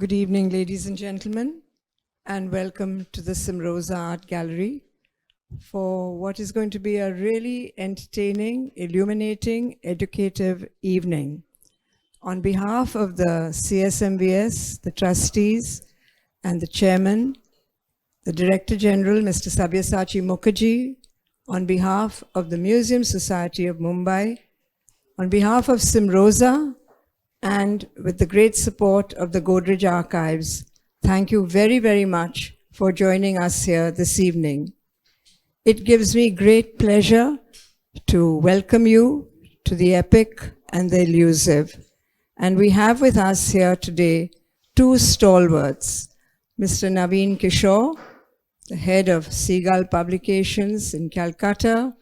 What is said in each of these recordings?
Good evening, ladies and gentlemen, and welcome to the Simrosa Art Gallery for what is going to be a really entertaining, illuminating, educative evening. On behalf of the CSMVS, the trustees, and the chairman, the Director General, Mr. Sabyasachi Mukherjee, on behalf of the Museum Society of Mumbai, on behalf of Simrosa, and with the great support of the Godrej Archives, thank you very, very much for joining us here this evening. It gives me great pleasure to welcome you to the epic and the elusive. And we have with us here today two stalwarts, Mr. Naveen Kishore, the head of Seagull Publications in Calcutta.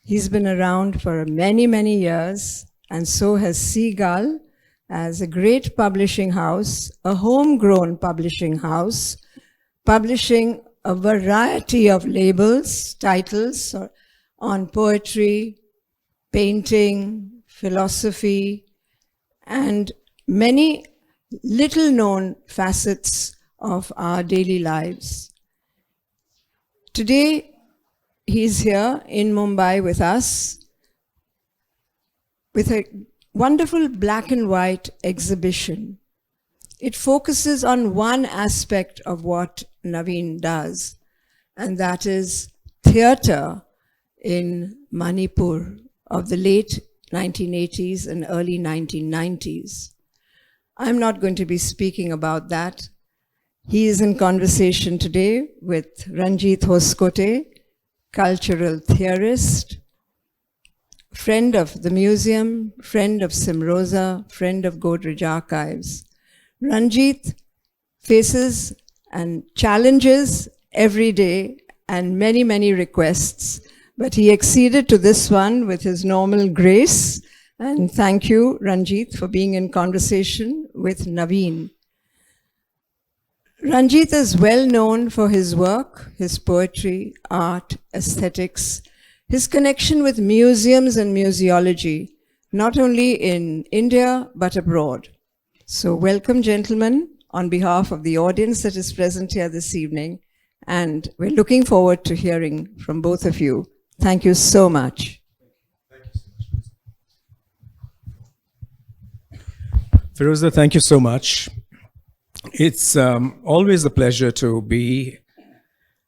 He's been around for many, many years, and so has Seagull as a great publishing house, a homegrown publishing house, publishing a variety of labels, titles on poetry, painting, philosophy, and many little-known facets of our daily lives. Today, he's here in Mumbai with us with a wonderful black and white exhibition. It focuses on one aspect of what Naveen does, and that is theatre in Manipur of the late 1980s and early 1990s. I'm not going to be speaking about that. He is in conversation today with Ranjit Hoskote, cultural theorist, friend of the museum, friend of Simrosa, friend of Godrej Archives. Ranjit faces and challenges every day and many, many requests, but he acceded to this one with his normal grace. And thank you, Ranjit, for being in conversation with Naveen. Ranjit is well known for his work, his poetry, art, aesthetics, his connection with museums and museology, not only in India, but abroad. So welcome, gentlemen, on behalf of the audience that is present here this evening. And we're looking forward to hearing from both of you. Thank you so much. Firoza, thank you so much. It's always a pleasure to be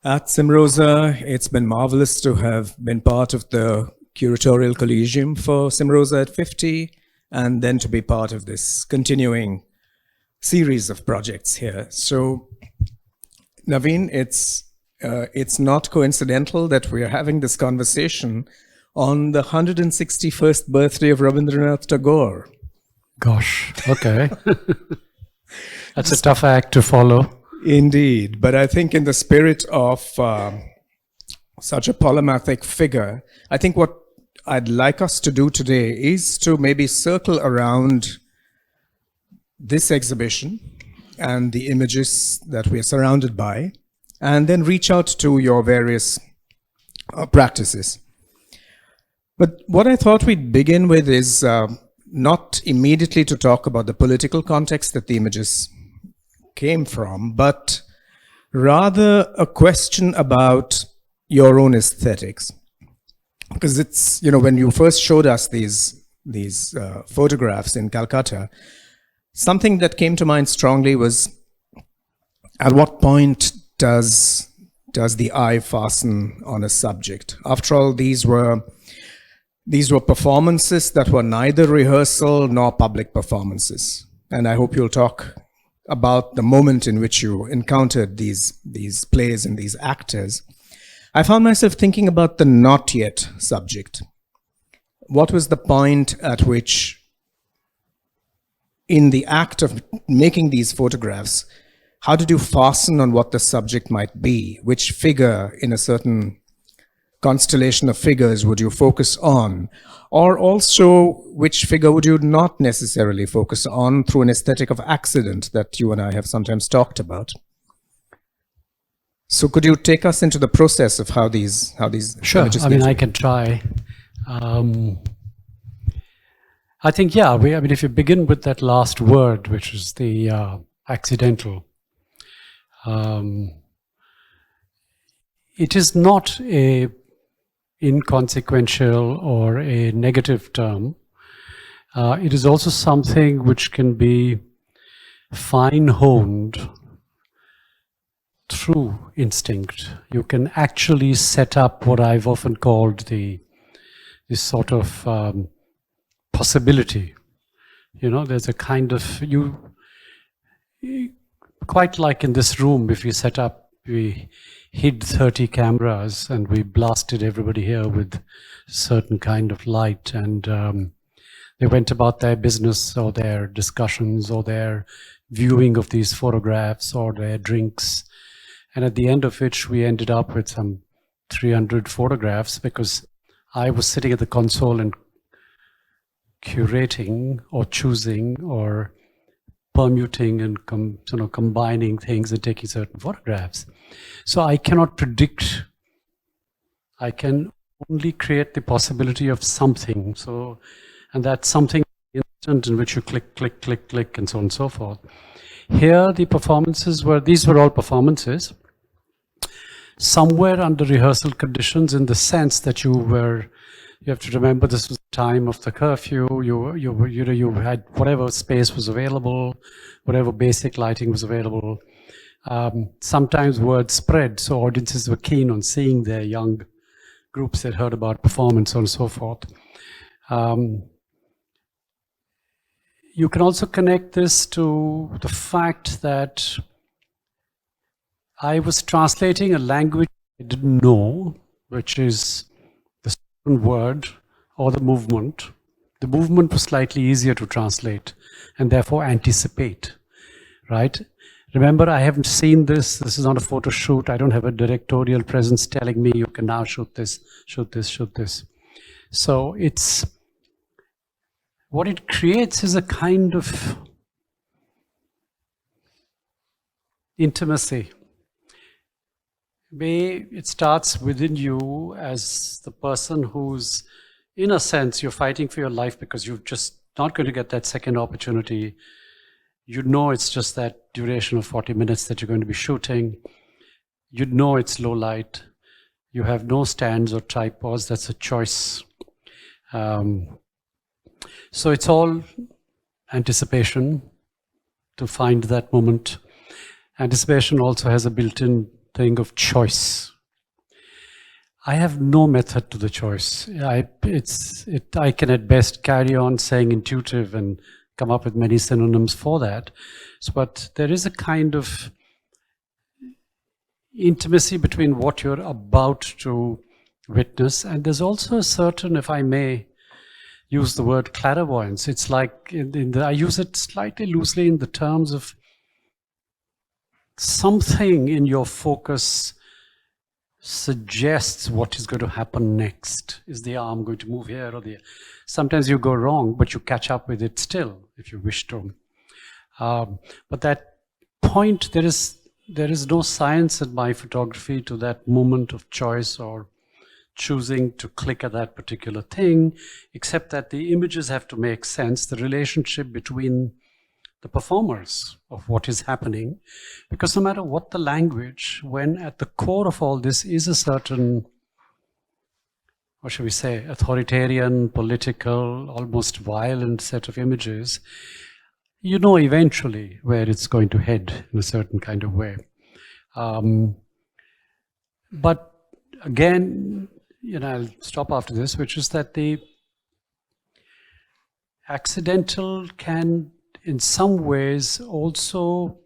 at Simrosa. It's been marvelous to have been part of the Curatorial Collegium for Simrosa at 50, and then to be part of this continuing series of projects here. So, Naveen, it's not coincidental that we're having this conversation on the 161st birthday of Rabindranath Tagore. Gosh, okay. That's a tough act to follow. Indeed, but I think in the spirit of such a polymathic figure, I think what I'd like us to do today is to maybe circle around this exhibition and the images that we are surrounded by, and then reach out to your various practices. But what I thought we'd begin with is not immediately to talk about the political context that the images came from, but rather a question about your own aesthetics. Because it's, you know, when you first showed us these photographs in Calcutta, something that came to mind strongly was, at what point does the eye fasten on a subject? After all, these were performances that were neither rehearsal nor public performances. And I hope you'll talk about the moment in which you encountered these plays and these actors. I found myself thinking about the not yet subject. What was the point at which, in the act of making these photographs, how did you fasten on what the subject might be? Which figure in a certain constellation of figures would you focus on? Or also, which figure would you not necessarily focus on through an aesthetic of accident that you and I have sometimes talked about? So could you take us into the process of how these Sure, images I mean, I can try. I think, yeah, I mean, if you begin with that last word, which is the accidental, it is not a inconsequential or a negative term. It is also something which can be fine-honed through instinct. You can actually set up what I've often called this sort of possibility. You know, there's a kind of, quite like in this room, if we hid 30 cameras and we blasted everybody here with a certain kind of light, and they went about their business or their discussions or their viewing of these photographs or their drinks. And at the end of which we ended up with some 300 photographs, because I was sitting at the console and curating or choosing or permuting and combining things and taking certain photographs. So I cannot predict. I can only create the possibility of something. So, and that something instant in which you click, click, click, click, and so on and so forth. Here, the performances these were all performances, somewhere under rehearsal conditions, in the sense that you have to remember this was the time of the curfew. You had whatever space was available, whatever basic lighting was available. Sometimes word spread, so audiences were keen on seeing their young groups that heard about performance, so on and so forth. You can also connect this to the fact that I was translating a language I didn't know, which is the spoken word or the movement. The movement was slightly easier to translate and therefore anticipate, right? Remember, I haven't seen this. This is not a photo shoot. I don't have a directorial presence telling me you can now shoot this, shoot this, shoot this. So what it creates is a kind of intimacy. It starts within you as the person who's, in a sense, you're fighting for your life because you're just not going to get that second opportunity. You know it's just that duration of 40 minutes that you're going to be shooting. You know it's low light. You have no stands or tripods. That's a choice. So it's all anticipation to find that moment. Anticipation also has a built-in thing of choice. I have no method to the choice. I can at best carry on saying intuitive and come up with many synonyms for that. But there is a kind of intimacy between what you're about to witness, and there's also a certain, if I may use the word clairvoyance, it's like, I use it slightly loosely in the terms of something in your focus suggests what is going to happen next. Is the arm going to move here or there? Sometimes you go wrong, but you catch up with it still, if you wish to. But that point, there is no science in my photography to that moment of choice or choosing to click at that particular thing, except that the images have to make sense, the relationship between the performers of what is happening. Because no matter what the language, when at the core of all this is a certain, what should we say, authoritarian, political, almost violent set of images, you know eventually where it's going to head in a certain kind of way. But again, I'll stop after this, which is that the accidental can, in some ways, also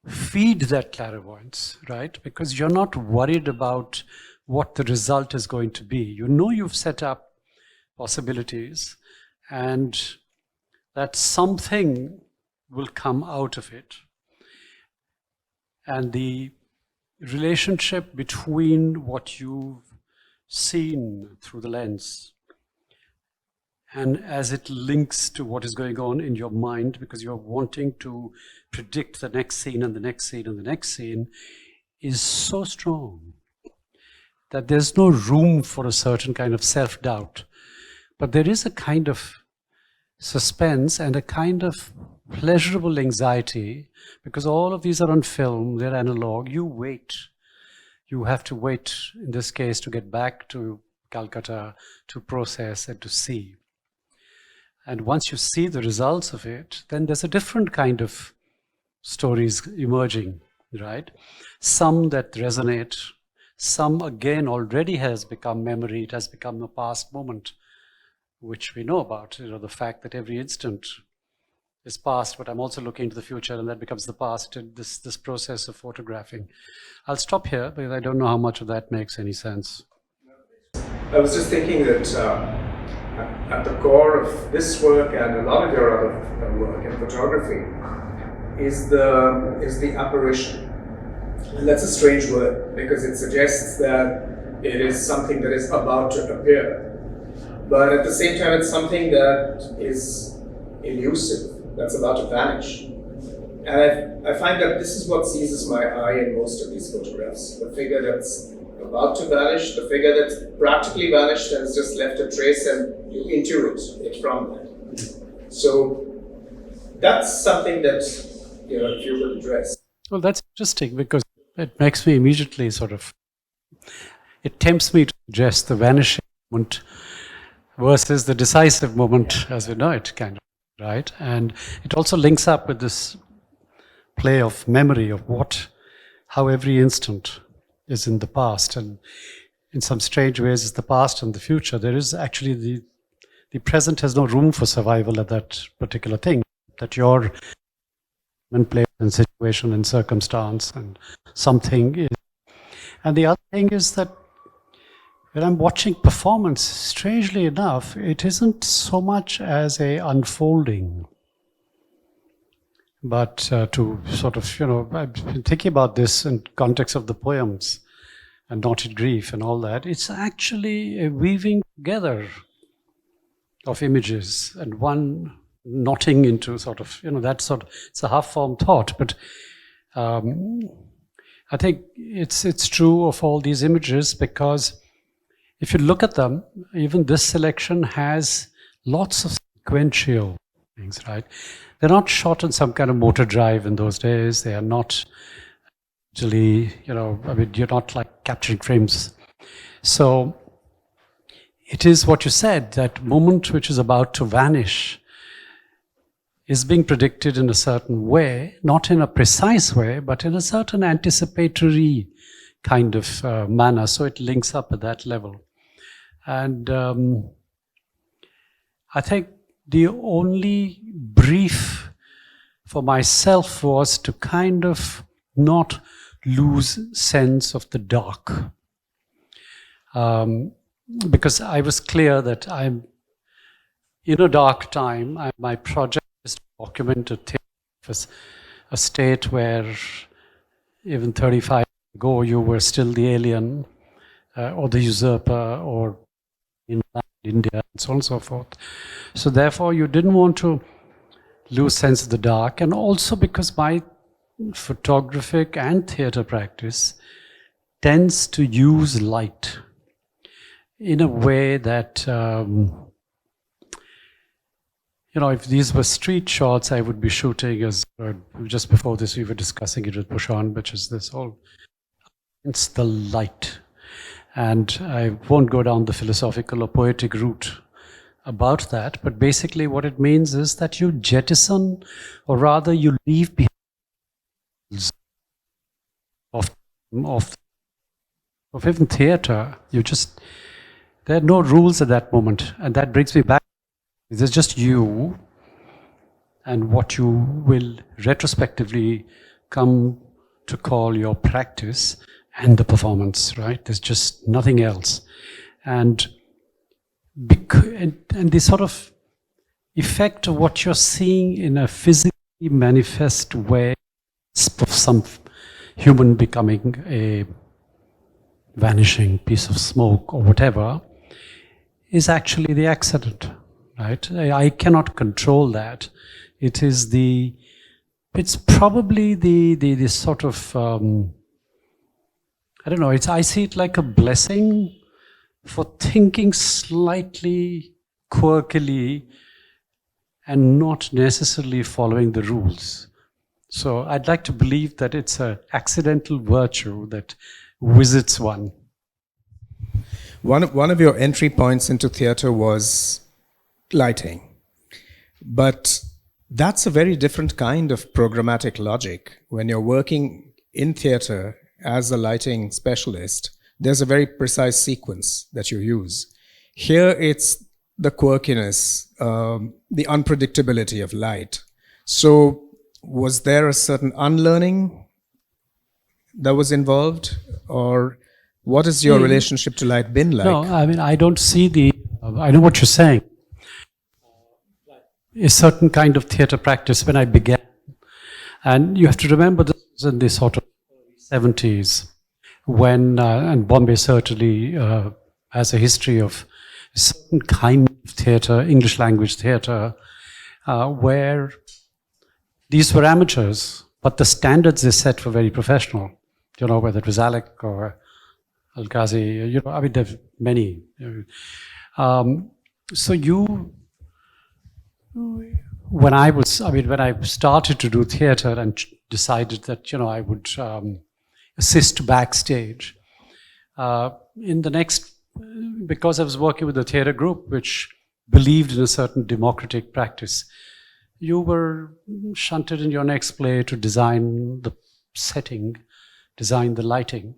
feed that clairvoyance, right? Because you're not worried about what the result is going to be. You know you've set up possibilities and that something will come out of it. And the relationship between what you've seen through the lens and as it links to what is going on in your mind, because you're wanting to predict the next scene and the next scene and the next scene, is so strong that there's no room for a certain kind of self-doubt. But there is a kind of suspense and a kind of pleasurable anxiety, because all of these are on film, they're analog. You wait. You have to wait, in this case, to get back to Calcutta, to process and to see. And once you see the results of it, then there's a different kind of stories emerging, right? Some that resonate, some again already has become memory, it has become a past moment, which we know about, the fact that every instant is past, but I'm also looking to the future, and that becomes the past, and this process of photographing. I'll stop here, because I don't know how much of that makes any sense. I was just thinking that at the core of this work and a lot of your other work in photography is the apparition. And that's a strange word, because it suggests that it is something that is about to appear. But at the same time, it's something that is elusive, that's about to vanish. And I find that this is what seizes my eye in most of these photographs. The figure that's about to vanish, the figure that's practically vanished and has just left a trace, and you intuit it from that. So that's something that, if you would address. Well, that's interesting, because it makes me immediately it tempts me to suggest the vanishing moment versus the decisive moment as we know it, kind of, right? And it also links up with this play of memory of how every instant is in the past, and in some strange ways is the past and the future. There is actually the present has no room for survival at that particular thing, that your place and situation and circumstance and something is. And the other thing is that when I'm watching performance, strangely enough, it isn't so much as a unfolding, but to sort of, I've been thinking about this in context of the poems and Knotted Grief and all that. It's actually a weaving together of images and one knotting into sort of, it's a half-formed thought. But I think it's true of all these images, because if you look at them, even this selection has lots of sequential things, right? They're not shot on some kind of motor drive in those days. They are not actually, you're not like capturing frames. So it is what you said, that moment which is about to vanish is being predicted in a certain way, not in a precise way, but in a certain anticipatory kind of manner. So it links up at that level. And I think the only brief for myself was to kind of not lose sense of the dark. Because I was clear that I'm in a dark time. My project is to document a state where even 35 years ago you were still the alien or the usurper, or in India, and so on and so forth. So therefore you didn't want to lose sense of the dark, and also because my photographic and theatre practice tends to use light in a way that, if these were street shots, I would be shooting as, just before this we were discussing it with Pushan, which is this whole, it's the light. And I won't go down the philosophical or poetic route about that, but basically what it means is that you jettison, or rather you leave behind of even theatre. There are no rules at that moment, and that brings me back. There's just you and what you will retrospectively come to call your practice and the performance, right? There's just nothing else. And the sort of effect of what you're seeing in a physically manifest way of some human becoming a vanishing piece of smoke or whatever is actually the accident, right? I cannot control that. It's probably the sort of, I don't know, I see it like a blessing for thinking slightly quirkily and not necessarily following the rules. So I'd like to believe that it's an accidental virtue that visits one. One of your entry points into theater was lighting. But that's a very different kind of programmatic logic. When you're working in theater as a lighting specialist, there's a very precise sequence that you use. Here it's the quirkiness, the unpredictability of light. So was there a certain unlearning that was involved? Or what has your relationship to light been like? No, I mean, I don't see I know what you're saying. A certain kind of theatre practice when I began. And you have to remember this was in the sort of 70s when, and Bombay certainly has a history of a certain kind of theatre, English language theatre, where these were amateurs, but the standards they set were very professional. You know, whether it was Alec or Al-Ghazi, you know, I mean, there's many. So when I started to do theatre and decided that, you know, I would assist backstage, in the next, because I was working with a theatre group which believed in a certain democratic practice, you were shunted in your next play to design the setting, design the lighting.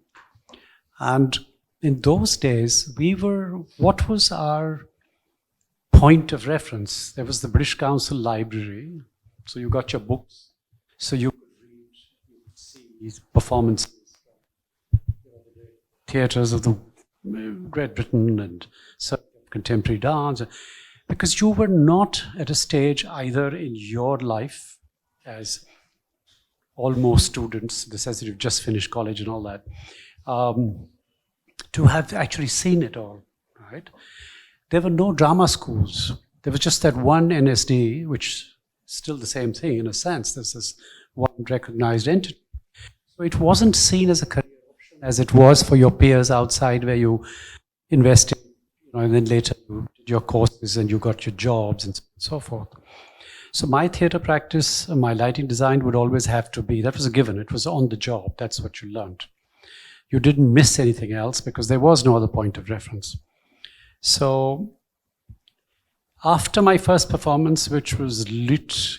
And in those days, what was our point of reference? There was the British Council Library, so you got your books, so you could read, you could see performances, theatres of the Great Britain and contemporary dance, because you were not at a stage either in your life as almost students, this as you've just finished college and all that, to have actually seen it all, right? There were no drama schools. There was just that one NSD, which is still the same thing in a sense. There's this one recognized entity. So it wasn't seen as a career option as it was for your peers outside where you invested, you know, and then later you did your courses and you got your jobs and so forth. So my theatre practice, my lighting design would always have to be, that was a given. It was on the job. That's what you learned. You didn't miss anything else because there was no other point of reference. So after my first performance, which was lit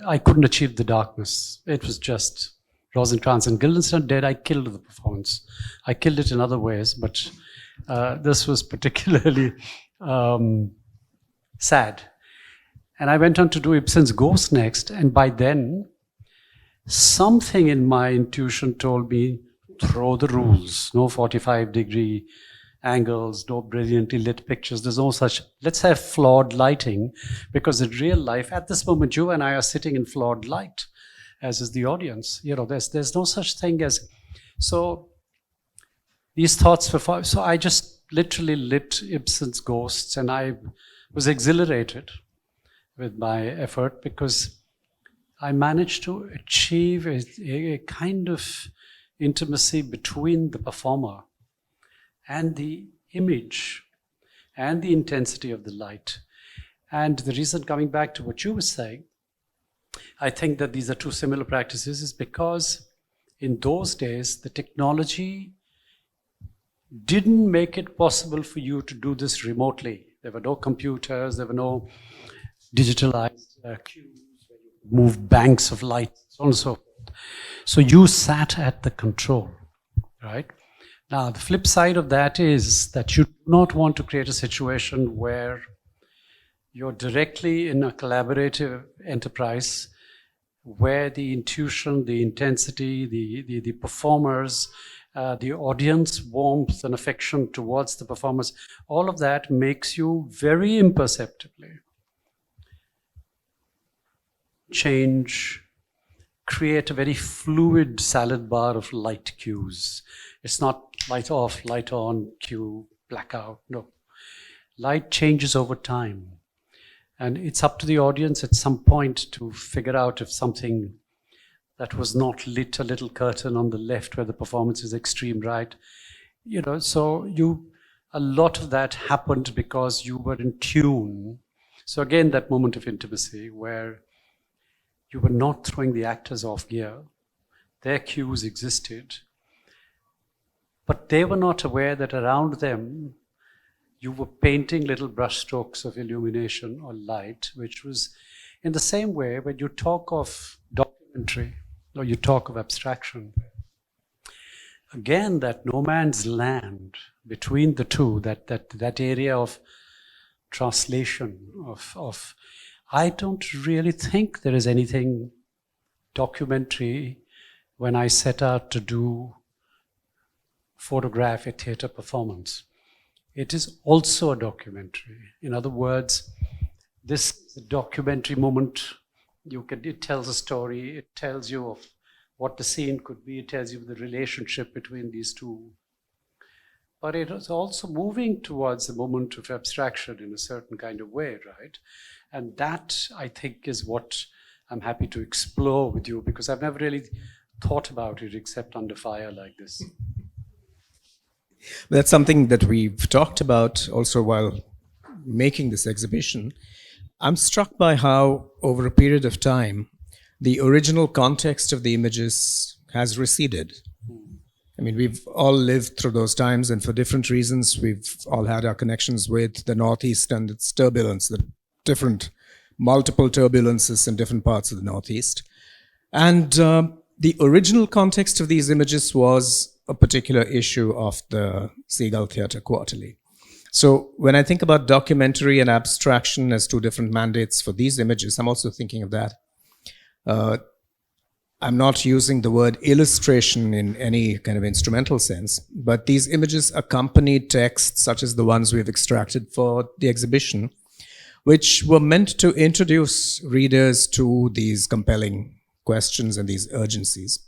I couldn't achieve the darkness. It was just Rosencrantz and Guildenstern dead. I killed the performance. I killed it in other ways, but this was particularly sad. And I went on to do Ibsen's Ghost next, and by then, something in my intuition told me, throw the rules, no 45-degree angles, no brilliantly lit pictures. There's no such, let's have flawed lighting, because in real life, at this moment, you and I are sitting in flawed light, as is the audience. You know, there's no such thing as, so these thoughts were, so I just literally lit Ibsen's Ghosts, and I was exhilarated with my effort because I managed to achieve a kind of intimacy between the performer and the image and the intensity of the light. And the reason, coming back to what you were saying, I think that these are two similar practices is because in those days, the technology didn't make it possible for you to do this remotely. There were no computers, there were no digitalized cues where you move banks of light, so on and so forth. So you sat at the control, right? Now, the flip side of that is that you do not want to create a situation where you're directly in a collaborative enterprise where the intuition, the intensity, the performers, the audience warmth and affection towards the performers, all of that makes you very imperceptibly change, create a very fluid salad bar of light cues. It's not light off, light on, cue, blackout, no. Light changes over time. And it's up to the audience at some point to figure out if something that was not lit, a little curtain on the left where the performance is extreme right, you know, so a lot of that happened because you were in tune. So again, that moment of intimacy where you were not throwing the actors off gear. Their cues existed, but they were not aware that around them you were painting little brushstrokes of illumination or light, which was in the same way when you talk of documentary or you talk of abstraction. Again, that no man's land between the two, that area of translation, of I don't really think there is anything documentary when I set out to photograph a theater performance. It is also a documentary. In other words, this documentary moment, it tells a story, it tells you of what the scene could be, it tells you the relationship between these two. But it is also moving towards the moment of abstraction in a certain kind of way, right? And that, I think, is what I'm happy to explore with you, because I've never really thought about it except under fire like this. That's something that we've talked about also while making this exhibition. I'm struck by how, over a period of time, the original context of the images has receded. I mean, we've all lived through those times, and for different reasons, we've all had our connections with the Northeast and its turbulence, the different multiple turbulences in different parts of the Northeast. And the original context of these images was a particular issue of the Seagull Theatre Quarterly. So when I think about documentary and abstraction as two different mandates for these images, I'm also thinking of that. I'm not using the word illustration in any kind of instrumental sense, but these images accompany texts such as the ones we've extracted for the exhibition, which were meant to introduce readers to these compelling questions and these urgencies.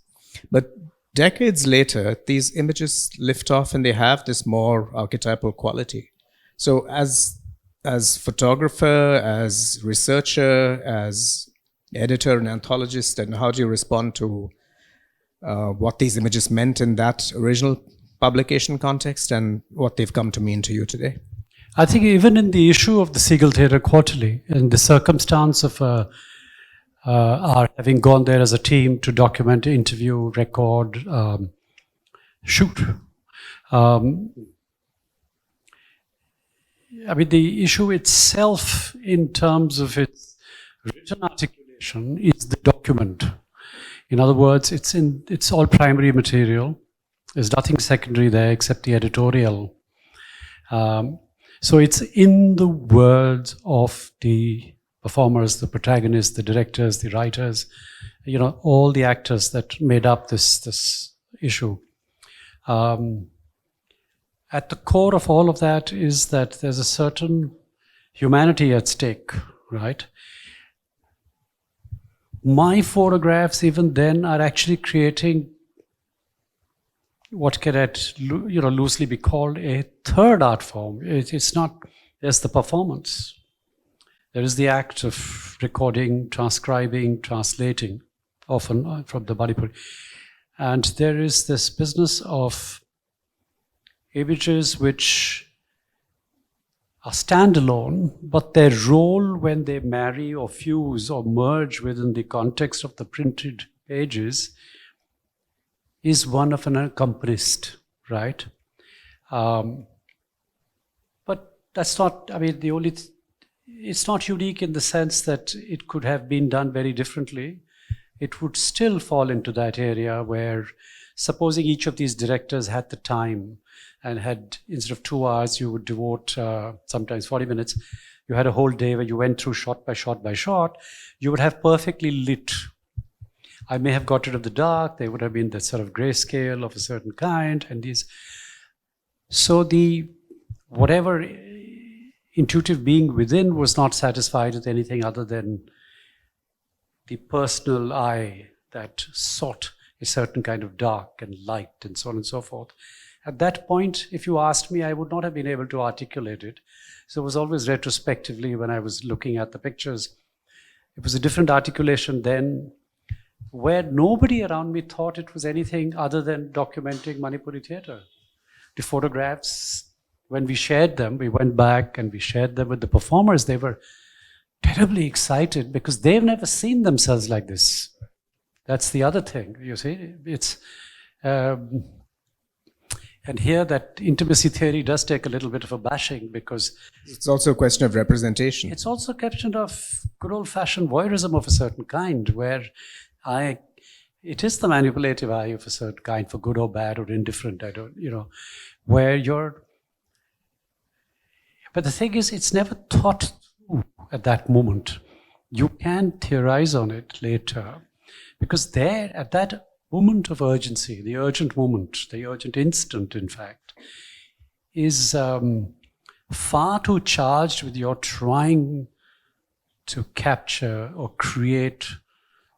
But decades later, these images lift off and they have this more archetypal quality. So as photographer, as researcher, as editor and anthologist, and how do you respond to what these images meant in that original publication context and what they've come to mean to you today? I think even in the issue of the Seagull Theatre Quarterly, in the circumstance of our having gone there as a team to document, interview, record, shoot. I mean, the issue itself in terms of its written articulation is the document. In other words, it's all primary material. There's nothing secondary there except the editorial. So it's in the words of the performers, the protagonists, the directors, the writers, all the actors that made up this issue. At the core of all of that is that there's a certain humanity at stake, right? My photographs even then are actually creating what can loosely be called a third art form. It's not just the performance. There is the act of recording, transcribing, translating, often from the Manipur. And there is this business of images which are standalone, but their role when they marry or fuse or merge within the context of the printed pages is one of an accompanist, right? But that's not, I mean, it's not unique in the sense that it could have been done very differently. It would still fall into that area where, supposing each of these directors had the time and had, instead of 2 hours, you would devote sometimes 40 minutes, you had a whole day where you went through shot by shot by shot, you would have perfectly lit. I may have got rid of the dark, there would have been that sort of grayscale of a certain kind, and these. So the whatever intuitive being within was not satisfied with anything other than the personal eye that sought a certain kind of dark and light and so on and so forth. At that point, if you asked me, I would not have been able to articulate it. So it was always retrospectively when I was looking at the pictures. It was a different articulation then, where nobody around me thought it was anything other than documenting Manipuri theatre. The photographs when we shared them, we went back and we shared them with the performers. They were terribly excited because they've never seen themselves like this. That's the other thing, you see. It's and here that intimacy theory does take a little bit of a bashing because It's also a question of representation. it's also a question of good old-fashioned voyeurism of a certain kind, where it is the manipulative eye of a certain kind, for good or bad or indifferent. I don't, where you're. But the thing is, it's never thought through at that moment. You can theorize on it later, because there, at that moment of urgency, the urgent moment, the urgent instant, in fact, is far too charged with your trying to capture or create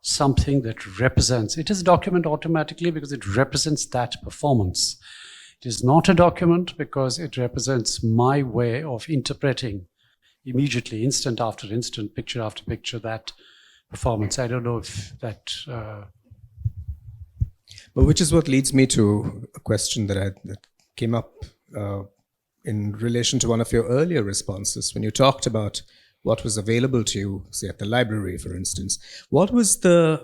something that represents. It is a document automatically because it represents that performance. It is not a document because it represents my way of interpreting immediately, instant after instant, picture after picture, that performance. I don't know if that... But which is what leads me to a question that came up in relation to one of your earlier responses when you talked about what was available to you, say at the library, for instance. What was the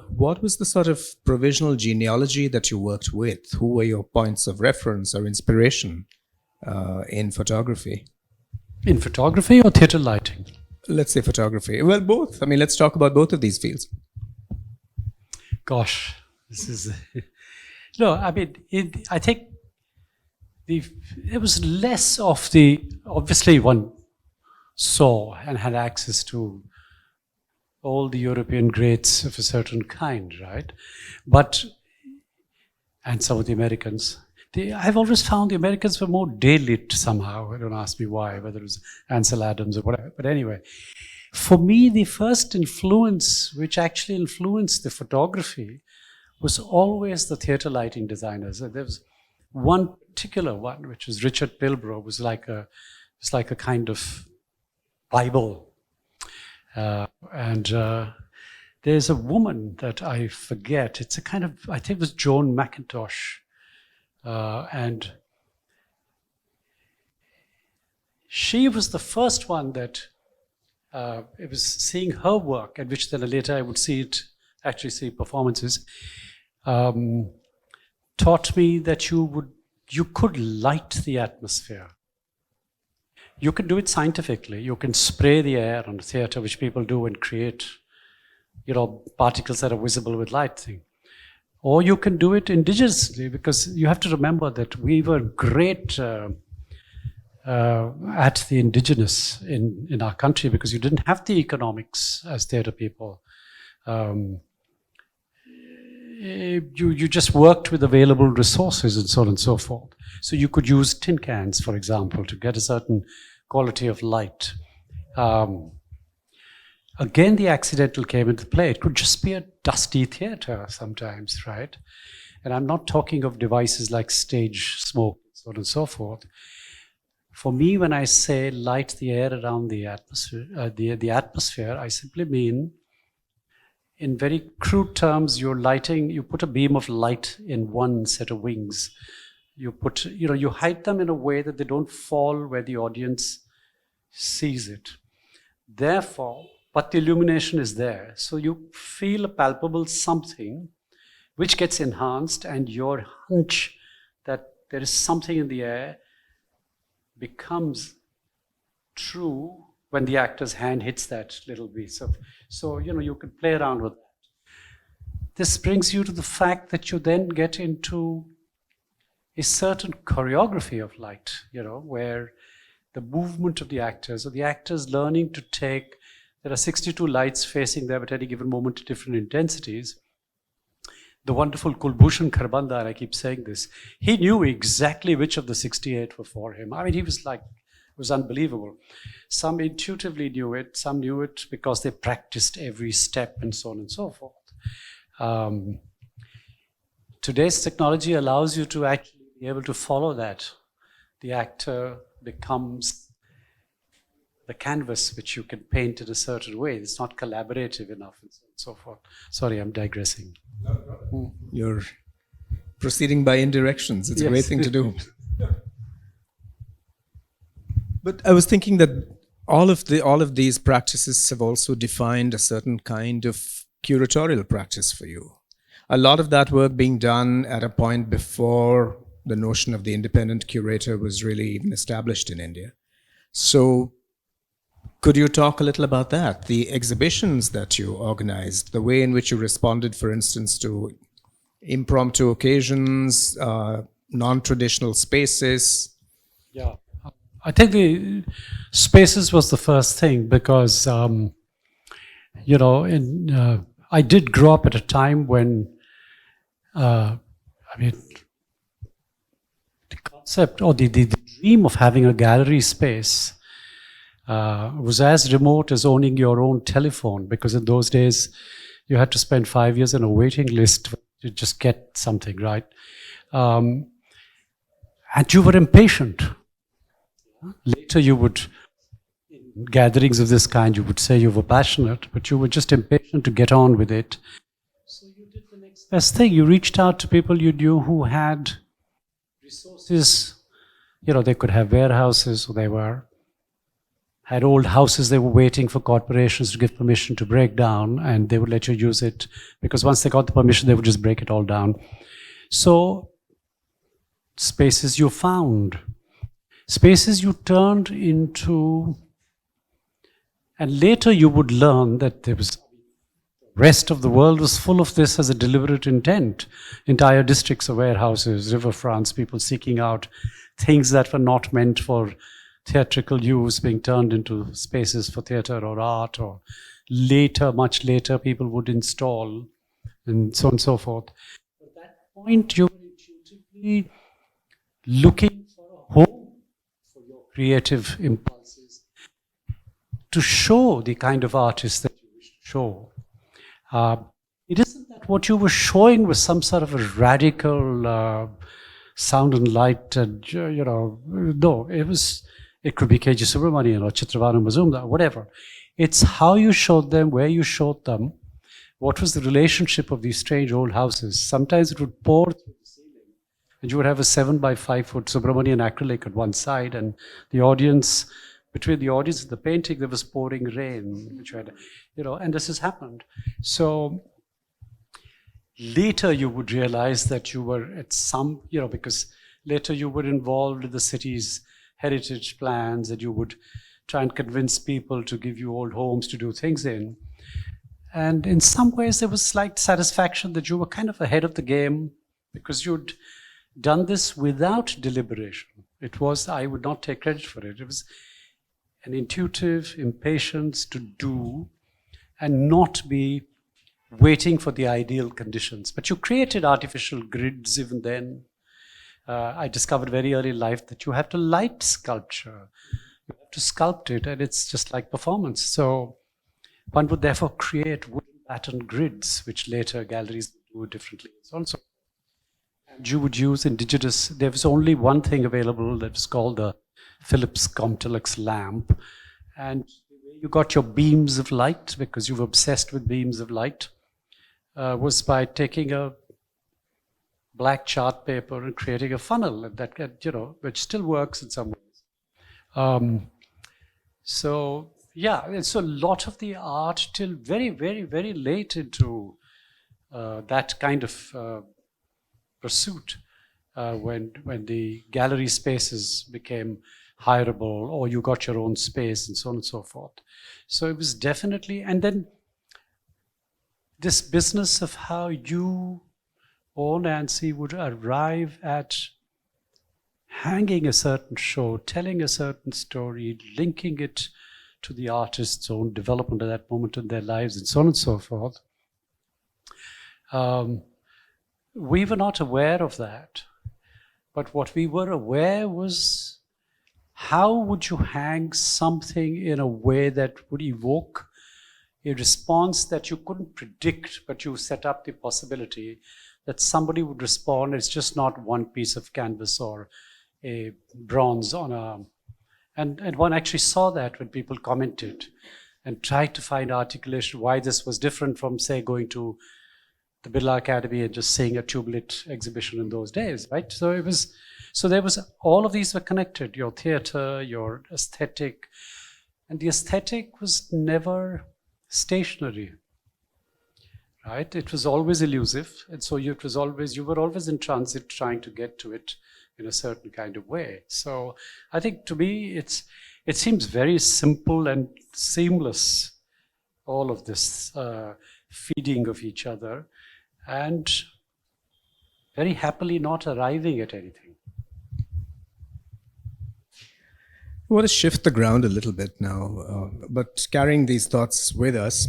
sort of provisional genealogy that you worked with? Who were your points of reference or inspiration in photography? In photography or theatre lighting? Let's say photography. Well, both. I mean, let's talk about both of these fields. Gosh, this is... No, I mean, I think it was less of the... Obviously, one saw and had access to all the European greats of a certain kind, right? But, and some of the Americans. I've always found the Americans were more day-lit somehow. Don't ask me why, whether it was Ansel Adams or whatever. But anyway, for me, the first influence, which actually influenced the photography, was always the theatre lighting designers. There was one particular one, which was Richard Pilbrough, was like a kind of Bible. And there's a woman that I forget. It's a kind of, I think it was Joan McIntosh. And she was the first one that it was seeing her work, at which then later I would see performances, taught me that you could light the atmosphere. You can do it scientifically. You can spray the air on the theatre, which people do, and create, particles that are visible with lighting. Or you can do it indigenously, because you have to remember that we were great at the indigenous in our country, because you didn't have the economics as theatre people. You just worked with available resources and so on and so forth. So you could use tin cans, for example, to get a certain quality of light. Again, the accidental came into play. It could just be a dusty theatre sometimes, right? And I'm not talking of devices like stage smoke, so on and so forth. For me, when I say light the air around the atmosphere, I simply mean, in very crude terms, you put a beam of light in one set of wings. You hide them in a way that they don't fall where the audience sees it. Therefore, but the illumination is there. So you feel a palpable something which gets enhanced, and your hunch that there is something in the air becomes true when the actor's hand hits that little piece of. So, you can play around with that. This brings you to the fact that you then get into a certain choreography of light, where the movement of the actors, or the actors learning to take, there are 62 lights facing them at any given moment at different intensities. The wonderful Kulbhushan Kharbanda, and I keep saying this, he knew exactly which of the 68 were for him. I mean, he was like, it was unbelievable. Some intuitively knew it, some knew it because they practiced every step and so on and so forth. Today's technology allows you to actually be able to follow that. The actor becomes the canvas which you can paint in a certain way. It's not collaborative enough and so forth. Sorry, I'm digressing. You're proceeding by indirections. It's a great thing to do. But I was thinking that all of these practices have also defined a certain kind of curatorial practice for you. A lot of that work being done at a point before the notion of the independent curator was really even established in India. So could you talk a little about that? The exhibitions that you organized, the way in which you responded, for instance, to impromptu occasions, non-traditional spaces. Yeah, I think the spaces was the first thing because, you know, I did grow up at a time when, I mean, the concept or the dream of having a gallery space was as remote as owning your own telephone, because in those days you had to spend 5 years on a waiting list to just get something, right? And you were impatient. Later you would, in gatherings of this kind, you would say you were passionate, but you were just impatient to get on with it. So you did the next best thing. You reached out to people you knew who had resources. You know, they could have warehouses, or they had old houses they were waiting for corporations to give permission to break down, and they would let you use it, because once they got the permission, they would just break it all down. So spaces you found, spaces you turned into, and later you would learn that there was, the rest of the world was full of this as a deliberate intent. Entire districts of warehouses, riverfronts, people seeking out things that were not meant for theatrical use being turned into spaces for theater or art, or later, much later, people would install, and so on and so forth. At that point, you were intuitively looking for a home for your creative impulses to show the kind of artist that you wish to show. It isn't that what you were showing was some sort of a radical sound and light, and you know, no, it could be K.G. Subramanian or Chitravanu Mazumdar, whatever. It's how you showed them, where you showed them, what was the relationship of these strange old houses. Sometimes it would pour through the ceiling, and you would have a 7 by 5 foot Subramanian acrylic at one side, and the audience, between the audience and the painting, there was pouring rain, which had, you know, and this has happened. So later you would realize that you were at some, you know, because later you were involved in the city's heritage plans, and you would try and convince people to give you old homes to do things in. And in some ways there was slight satisfaction that you were kind of ahead of the game, because you'd done this without deliberation. It was, I would not take credit for it, it was an intuitive impatience to do and not be waiting for the ideal conditions. But you created artificial grids even then. I discovered very early in life that you have to light sculpture. You have to sculpt it, and it's just like performance. So one would therefore create wooden pattern grids, which later galleries do differently. Also, and you would use indigenous, there was only one thing available that was called the Philips Comtelux lamp. And you got your beams of light, because you were obsessed with beams of light, was by taking a black chart paper and creating a funnel that, you know, which still works in some ways. So yeah, and so a lot of the art till very, very, very late into that kind of pursuit, when the gallery spaces became hireable, or you got your own space, and so on and so forth. So it was definitely, and then this business of how you or Nancy would arrive at hanging a certain show, telling a certain story, linking it to the artist's own development at that moment in their lives, and so on and so forth. We were not aware of that, but what we were aware was, how would you hang something in a way that would evoke a response that you couldn't predict, but you set up the possibility that somebody would respond. It's just not one piece of canvas or a bronze on a, and one actually saw that when people commented and tried to find articulation why this was different from, say, going to the Birla Academy and just seeing a tube-lit exhibition in those days, right? So there was, all of these were connected, your theater, your aesthetic, and the aesthetic was never stationary, right? It was always elusive, and so you were always in transit trying to get to it in a certain kind of way. So I think to me, it seems very simple and seamless, all of this feeding of each other, and very happily not arriving at anything. I want to shift the ground a little bit now, but carrying these thoughts with us.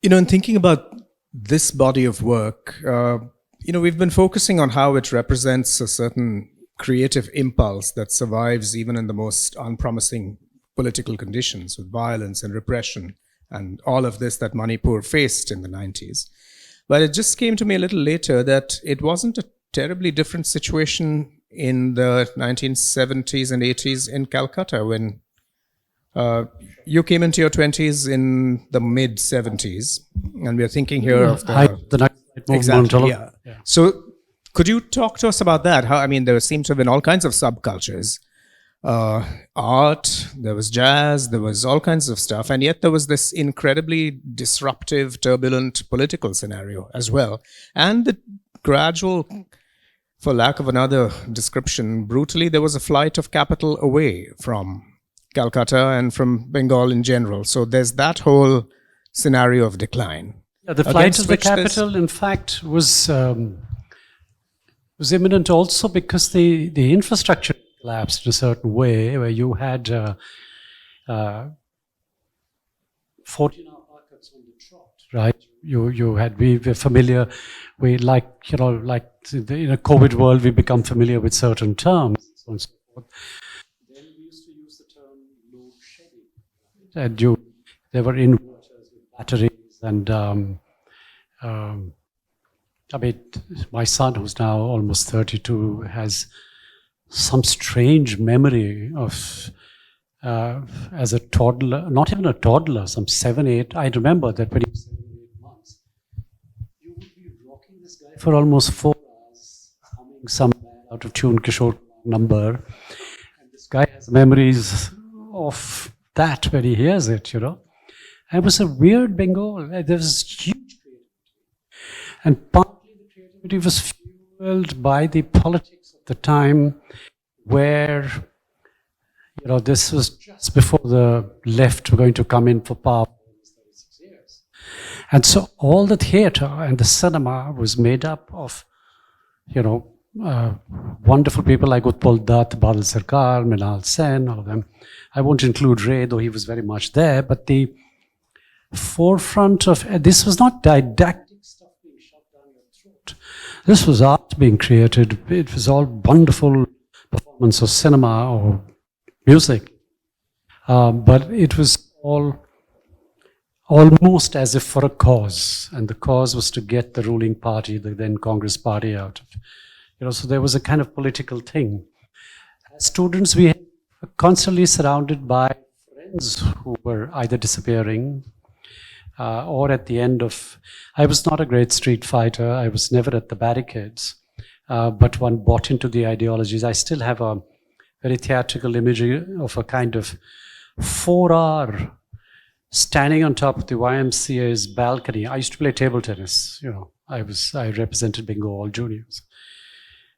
In thinking about this body of work, we've been focusing on how it represents a certain creative impulse that survives even in the most unpromising political conditions, with violence and repression and all of this that Manipur faced in the 90s. But it just came to me a little later that it wasn't a terribly different situation in the 1970s and 80s in Calcutta, when you came into your 20s in the mid 70s, and we're thinking here of the night movement. exactly, yeah. So could you talk to us about that? How, there seem to have been all kinds of subcultures, art, there was jazz, there was all kinds of stuff, and yet there was this incredibly disruptive, turbulent political scenario as well, and the gradual, for lack of another description, brutally, there was a flight of capital away from Calcutta and from Bengal in general. So there's that whole scenario of decline. Yeah, the flight of the capital, in fact, was imminent also because the infrastructure collapsed in a certain way, where you had 14-hour markets on the trot, right? We were familiar. We in a COVID world, we become familiar with certain terms, so on and so forth. Then we used to use the term load shedding, and there were inverters with batteries, and my son, who's now almost 32, has some strange memory of as a toddler, not even a toddler, some 7, 8. I remember that when he was 7 or 8 months, you would be rocking this guy for almost 4 hours, humming some out of tune Kishore number, and this guy has memories of that when he hears it, And it was a weird Bengal. There was huge creativity, and partly the creativity was fueled by the politics of the time, where this was just before the left were going to come in for power for 36 years. And so all the theater and the cinema was made up of, wonderful people like Utpal Dutt, Badal Sarkar, Mrinal Sen, all of them. I won't include Ray, though he was very much there, but the forefront of this was not didactic stuff being shoved down your throat. This was art being created. It was all wonderful performance or cinema or music, but it was all almost as if for a cause, and the cause was to get the ruling party, the then Congress party, out of, so there was a kind of political thing. As students, we were constantly surrounded by friends who were either disappearing or at the end of. I was not a great street fighter. I was never at the barricades, but one bought into the ideologies. I still have a very theatrical imagery of a kind of 4-hour standing on top of the YMCA's balcony. I used to play table tennis. I represented Bengal juniors,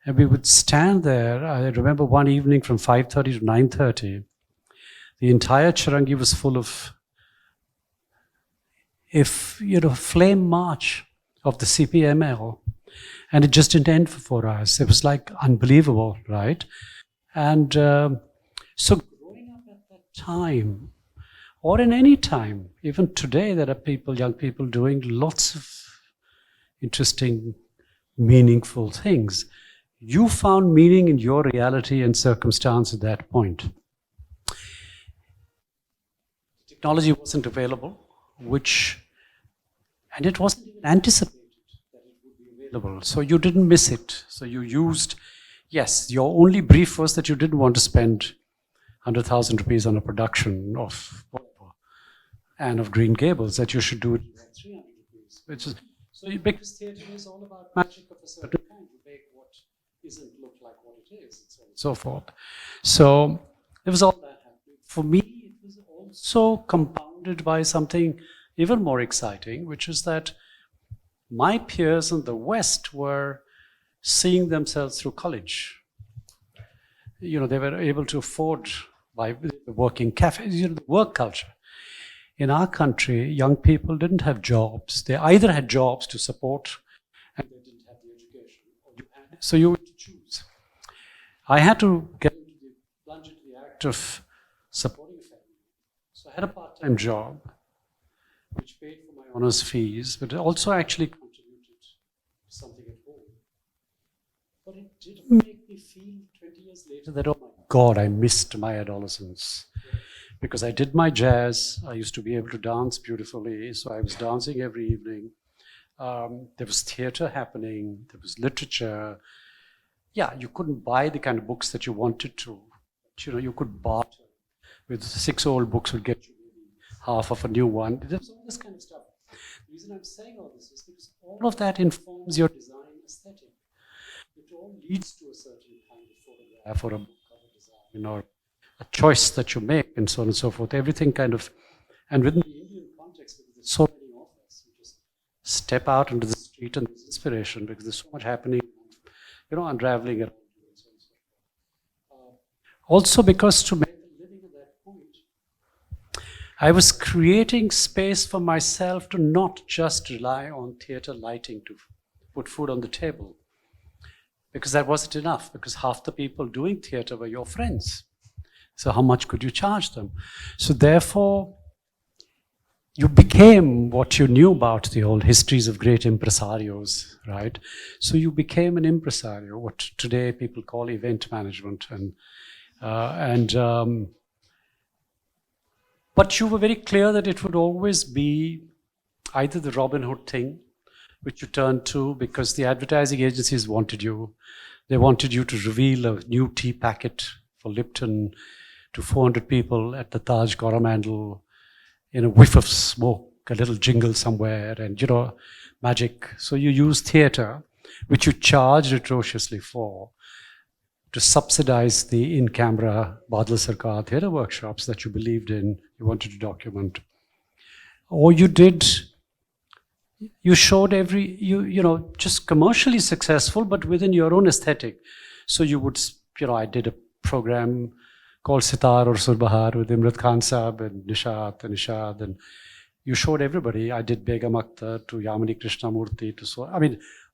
and we would stand there. I remember one evening from 5:30 to 9:30, the entire Charangi was full of, flame march of the CPML, and it just didn't end for 4 hours. It was like unbelievable, right? And so growing up at that time, or in any time, even today, there are young people doing lots of interesting, meaningful things. You found meaning in your reality and circumstance at that point. Technology wasn't available, and it wasn't even anticipated that it would be available. So you didn't miss it. So you used. Yes, your only brief was that you didn't want to spend 100,000 rupees on a production of Anne of Green Gables, that you should do it for 300 rupees. which is because theatre is all about magic of a certain kind. You make what isn't look like what it is, and so on and so forth. So there was all that happening. For me, it was also compounded by something even more exciting, which is that my peers in the West were seeing themselves through college. They were able to afford by working cafes, the work culture. In our country, young people didn't have jobs. They either had jobs to support and they didn't have the education. So you had to choose. I had to plunge into the act of supporting a family. So I had a part-time job which paid for my honours fees, but it also actually contributed to something at home. But it did make me feel 20 years later that, oh my God, I missed my adolescence. Because I did my jazz, I used to be able to dance beautifully, so I was dancing every evening. There was theatre happening, there was literature. Yeah, you couldn't buy the kind of books that you wanted to. But, you could barter. With 6 old books would get you half of a new one. There's all this kind of stuff. The reason I'm saying all this is because all of that informs your design aesthetic. It all leads to a certain kind of photograph or a book cover design or a choice that you make and so on and so forth. Everything kind of, and within the Indian context, because there's so many of us, you just step out into the street and there's inspiration because there's so much happening, unraveling around you and so on and so forth. Also because to make a living at that point, I was creating space for myself to not just rely on theatre lighting to put food on the table. Because that wasn't enough, because half the people doing theatre were your friends. So how much could you charge them? So therefore, you became what you knew about the old histories of great impresarios, right? So you became an impresario, what today people call event management. But you were very clear that it would always be either the Robin Hood thing, which you turned to because the advertising agencies wanted you. They wanted you to reveal a new tea packet for Lipton to 400 people at the Taj Coromandel in a whiff of smoke, a little jingle somewhere, and magic. So you use theatre, which you charged atrociously for, to subsidize the in-camera Badal Sarkar theatre workshops that you believed in, you wanted to document. Or you showed just commercially successful, but within your own aesthetic. So you would, I did a program called Sitar or Surbahar with Imrat Khan Saab and Nishad, and you showed everybody. I did Begum Akhtar to Yamini Krishnamurti to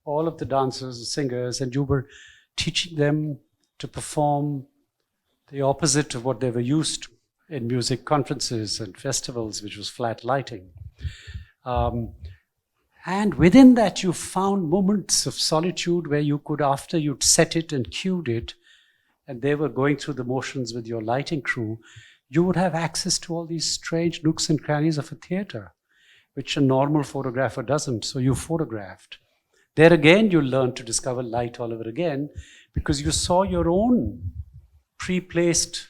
all of the dancers, the singers, and you were teaching them to perform the opposite of what they were used to in music conferences and festivals, which was flat lighting. And within that, you found moments of solitude where you could, after you'd set it and cued it, and they were going through the motions with your lighting crew, you would have access to all these strange nooks and crannies of a theatre, which a normal photographer doesn't. So you photographed. There again, you learned to discover light all over again because you saw your own pre-placed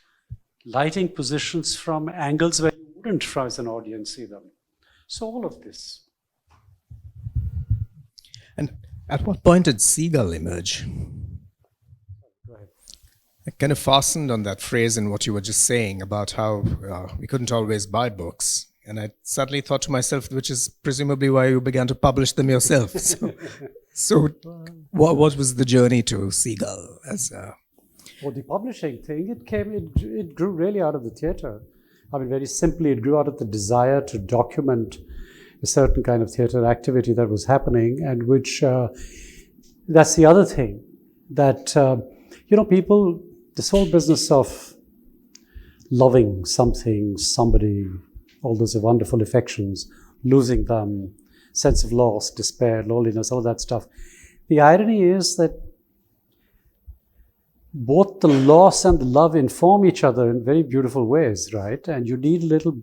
lighting positions from angles where you wouldn't, as an audience, see them. So all of this. And at what point did Seagull emerge? I kind of fastened on that phrase in what you were just saying about how we couldn't always buy books. And I suddenly thought to myself, which is presumably why you began to publish them yourself. So what was the journey to Seagull? Well, the publishing thing, it grew really out of the theatre. Very simply, it grew out of the desire to document a certain kind of theatre activity that was happening, and which, that's the other thing, that, people, this whole business of loving something, somebody, all those wonderful affections, losing them, sense of loss, despair, loneliness, all that stuff. The irony is that both the loss and the love inform each other in very beautiful ways, right? And you need a little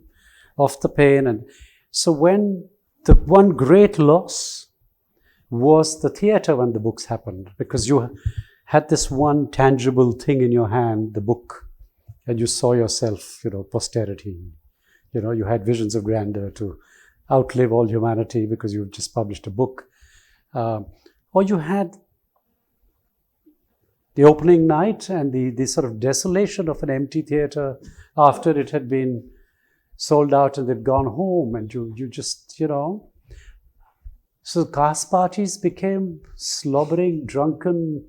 of the pain. And so when the one great loss was the theatre when the books happened, because you had this one tangible thing in your hand, the book, and you saw yourself, posterity. You had visions of grandeur to outlive all humanity because you've just published a book. Or you had the opening night and the sort of desolation of an empty theatre after it had been sold out and they'd gone home, and you just, So cast parties became slobbering, drunken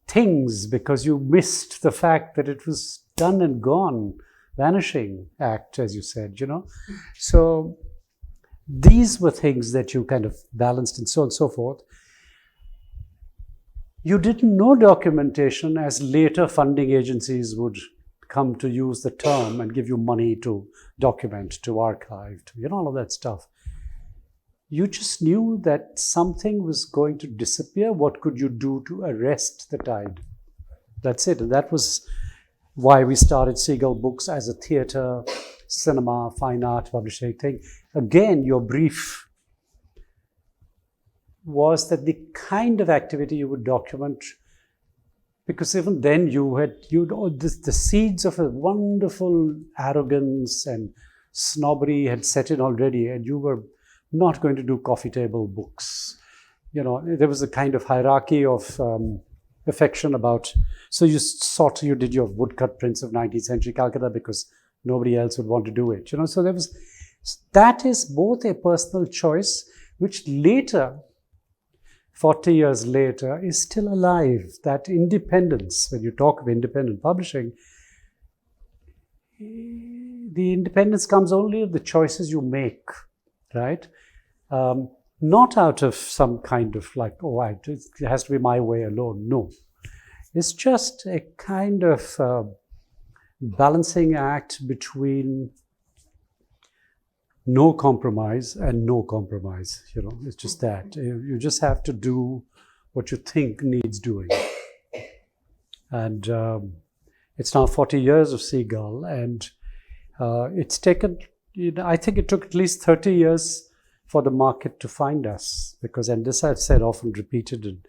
things because you missed the fact that it was done and gone, vanishing act, as you said, So these were things that you kind of balanced and so on and so forth. You didn't know documentation, as later funding agencies would come to use the term and give you money to document, to archive, to, all of that stuff. You just knew that something was going to disappear. What could you do to arrest the tide? That's it. And that was why we started Seagull Books as a theatre, cinema, fine art publishing thing. Again, your brief was that the kind of activity you would document, because even then the seeds of a wonderful arrogance and snobbery had set in already, and you were not going to do coffee table books. There was a kind of hierarchy of affection about, so you did your woodcut prints of 19th century Calcutta because nobody else would want to do it. So that is both a personal choice, which later, 40 years later, is still alive. That independence, when you talk of independent publishing, the independence comes only of the choices you make, right? Not out of some kind of it has to be my way alone. No. It's just a kind of balancing act between no compromise and no compromise. It's just that. You just have to do what you think needs doing. And it's now 40 years of Seagull, and it's taken, I think it took at least 30 years for the market to find us, because, and this I've said often, repeated in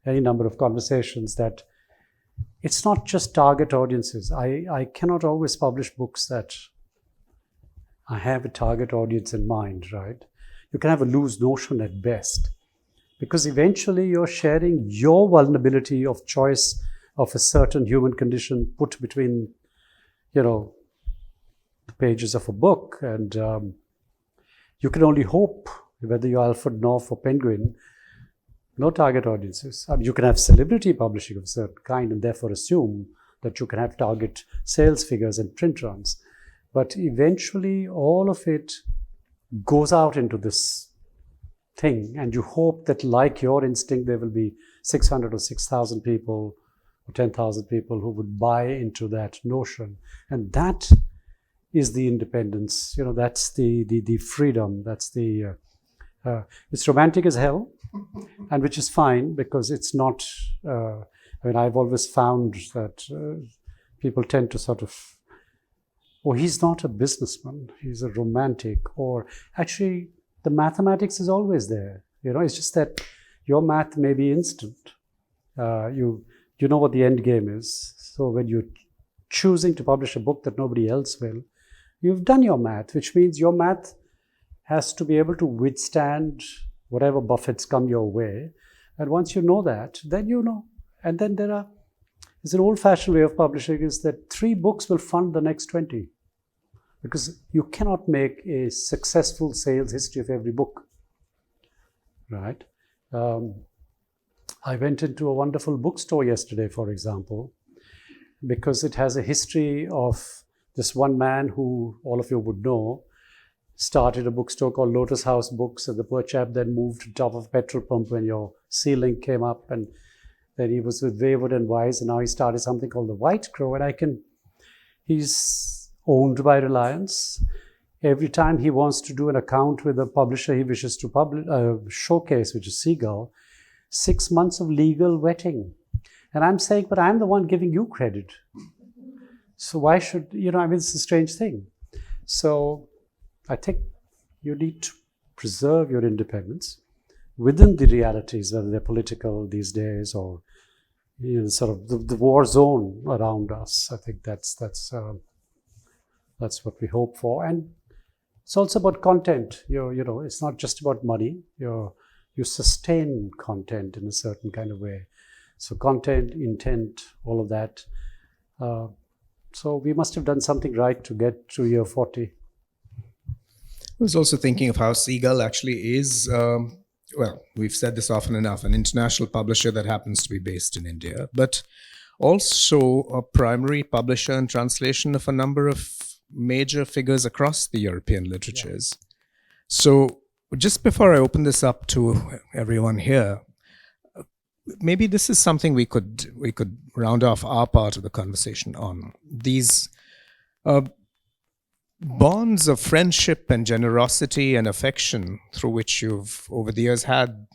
any number of conversations, that it's not just target audiences. I cannot always publish books that I have a target audience in mind, right? You can have a loose notion at best, because eventually you're sharing your vulnerability of choice of a certain human condition put between, the pages of a book. And you can only hope, whether you're Alfred Knopf or Penguin, no target audiences. You can have celebrity publishing of a certain kind and therefore assume that you can have target sales figures and print runs. But eventually all of it goes out into this thing, and you hope that, like your instinct, there will be 600 or 6,000 people or 10,000 people who would buy into that notion. And that is the independence, that's the freedom, that's the, it's romantic as hell, and which is fine, because it's not, I've always found that people tend to sort of, he's not a businessman, he's a romantic, or actually the mathematics is always there. It's just that your math may be instant. You know what the end game is. So when you're choosing to publish a book that nobody else will, you've done your math, which means your math has to be able to withstand whatever buffets come your way. And once you know that, then you know. And then there's an old-fashioned way of publishing, is that 3 books will fund the next 20. Because you cannot make a successful sales history of every book, right? I went into a wonderful bookstore yesterday, for example, because it has a history of this one man who all of you would know, started a bookstore called Lotus House Books, and the poor chap then moved to top of a petrol pump when your C-Link came up, and then he was with Wayward and Wise, and now he started something called the White Crow, and he's owned by Reliance. Every time he wants to do an account with a publisher he wishes to showcase, which is Seagull, 6 months of legal vetting. And I'm saying, but I'm the one giving you credit. So why should, it's a strange thing. So I think you need to preserve your independence within the realities, whether they're political these days or sort of the war zone around us. I think that's what we hope for. And It's also about content. It's not just about money. You sustain content in a certain kind of way. So content, intent, all of that. So we must have done something right to get to year 40. I was also thinking of how Seagull actually is, well, we've said this often enough, an international publisher that happens to be based in India, but also a primary publisher and translation of a number of major figures across the European literatures. Yeah. So just before I open this up to everyone here, maybe this is something we could round off our part of the conversation on. These bonds of friendship and generosity and affection through which you've over the years had,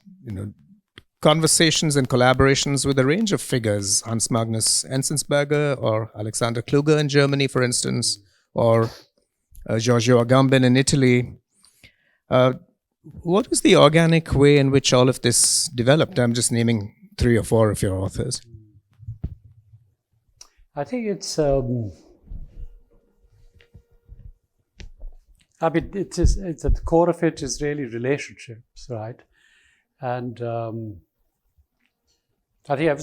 conversations and collaborations with a range of figures, Hans Magnus Enzensberger or Alexander Kluge in Germany, for instance, or Giorgio Agamben in Italy. What was the organic way in which all of this developed? I'm just naming 3 or 4 of your authors. I think it's it's at the core of it is really relationships, right? And I think I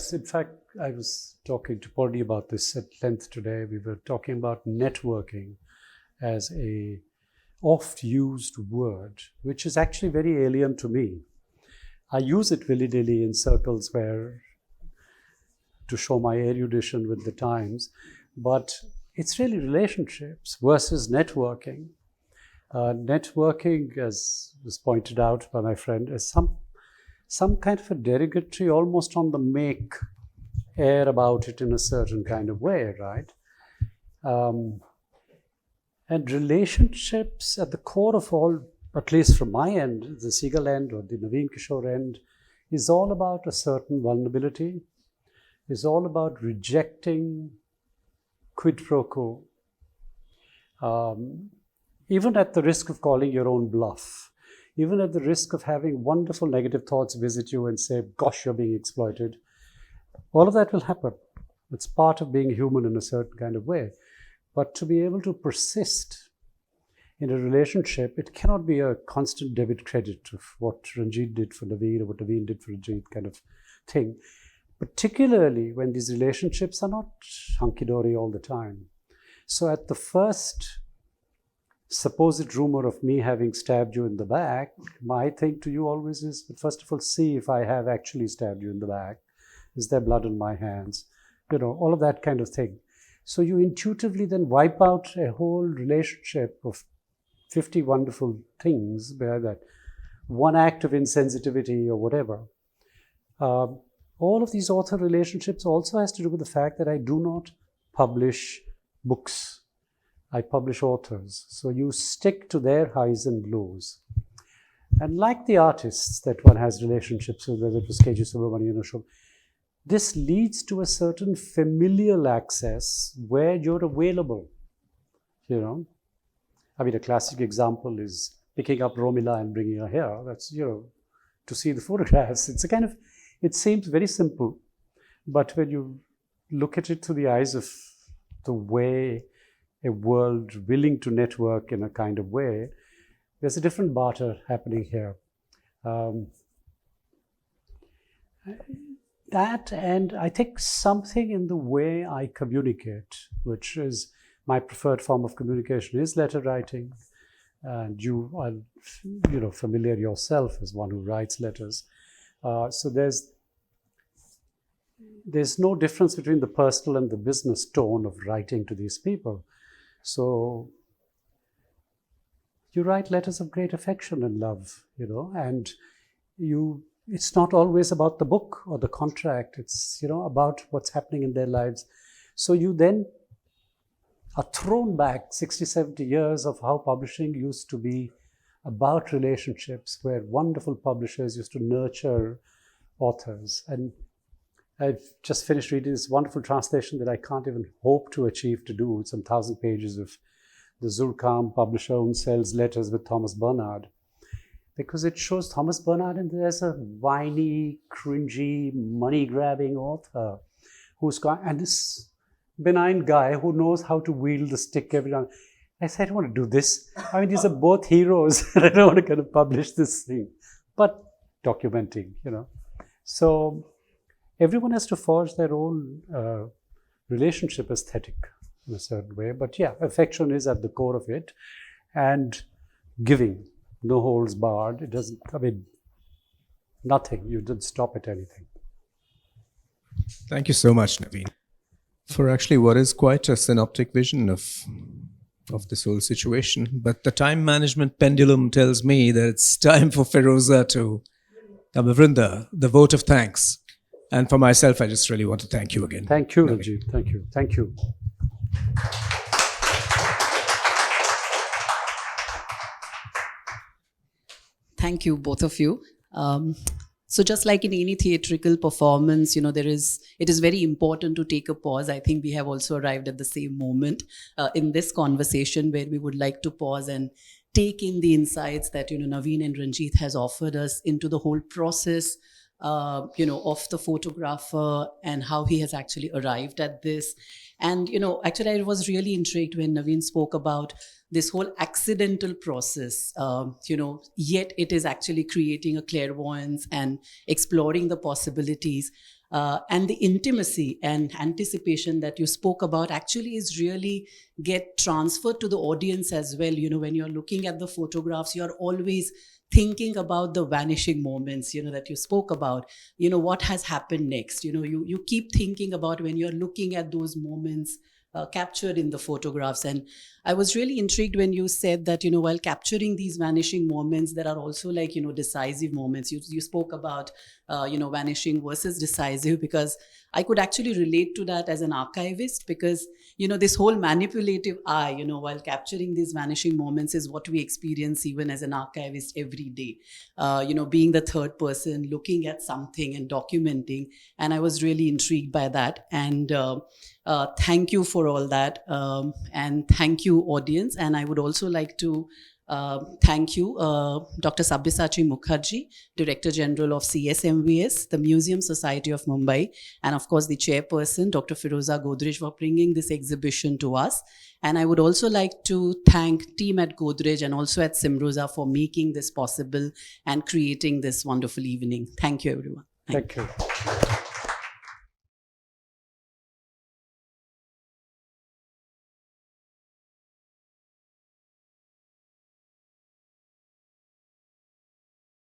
was talking to Pordy about this at length today. We were talking about networking as a oft-used word, which is actually very alien to me. I use it willy-nilly in circles to show my erudition with the times, but it's really relationships versus networking. Networking, as was pointed out by my friend, is some kind of a derogatory, almost on the make air about it in a certain kind of way, right? And relationships at the core of all, at least from my end, the Seagull end or the Naveen Kishore end, is all about a certain vulnerability, is all about rejecting quid pro quo. Even at the risk of calling your own bluff, even at the risk of having wonderful negative thoughts visit you and say, gosh, you're being exploited, all of that will happen. It's part of being human in a certain kind of way. But to be able to persist in a relationship, it cannot be a constant debit credit of what Ranjit did for Naveen or what Naveen did for Ranjit kind of thing, particularly when these relationships are not hunky-dory all the time. So at the first supposed rumor of me having stabbed you in the back, my thing to you always is, first of all, see if I have actually stabbed you in the back. Is there blood on my hands? All of that kind of thing. So you intuitively then wipe out a whole relationship of 50 wonderful things by that one act of insensitivity or whatever. All of these author relationships also has to do with the fact that I do not publish books. I publish authors. So you stick to their highs and lows. And like the artists that one has relationships with, whether it was K.G. Subramanian or Shobha, this leads to a certain familial access where you're available, I mean, a classic example is picking up Romila and bringing her here. That's, to see the photographs. It seems very simple, but when you look at it through the eyes of the way a world willing to network in a kind of way, there's a different barter happening here. That, and I think something in the way I communicate, which is my preferred form of communication, is letter writing. And you are, familiar yourself as one who writes letters. So there's no difference between the personal and the business tone of writing to these people. So you write letters of great affection and love, and it's not always about the book or the contract. It's, about what's happening in their lives. So you then are thrown back 60, 70 years of how publishing used to be about relationships, where wonderful publishers used to nurture authors. And I've just finished reading this wonderful translation that I can't even hope to achieve to do. It's some 1,000 pages of the Zurkam publisher who sells letters with Thomas Bernard. Because it shows Thomas Bernard and there's a whiny, cringy, money-grabbing author who's got, and this benign guy who knows how to wield the stick every time. I said, I don't want to do this. I mean, these are both heroes. I don't want to kind of publish this thing. But documenting, So everyone has to forge their own relationship aesthetic in a certain way. But yeah, affection is at the core of it. And giving, no holds barred. It doesn't, nothing. You didn't stop at anything. Thank you so much, Naveen, for actually what is quite a synoptic vision of this whole situation. But the time management pendulum tells me that it's time for Feroza to Vrinda, the vote of thanks. And for myself, I just really want to thank you again. Thank you, Ranjit. Thank you. Thank you. Thank you, both of you. So just like in any theatrical performance, it is very important to take a pause. I think we have also arrived at the same moment in this conversation where we would like to pause and take in the insights that, Naveen and Ranjit has offered us into the whole process, of the photographer and how he has actually arrived at this. And, actually I was really intrigued when Naveen spoke about this whole accidental process, yet it is actually creating a clairvoyance and exploring the possibilities. And the intimacy and anticipation that you spoke about actually is really get transferred to the audience as well. When you're looking at the photographs, you're always thinking about the vanishing moments, that you spoke about, what has happened next. You keep thinking about when you're looking at those moments captured in the photographs. And I was really intrigued when you said that, while capturing these vanishing moments, there are also decisive moments. You spoke about, vanishing versus decisive, because I could actually relate to that as an archivist, because, this whole manipulative eye, while capturing these vanishing moments is what we experience even as an archivist every day, being the third person, looking at something and documenting. And I was really intrigued by that. And thank you for all that. And thank you, audience. And I would also like to thank you, Dr. Sabyasachi Mukherjee, Director General of CSMVS, the Museum Society of Mumbai, and of course the chairperson, Dr. Feroza Godrej, for bringing this exhibition to us. And I would also like to thank team at Godrej and also at Simroza for making this possible and creating this wonderful evening. Thank you, everyone. Thank you.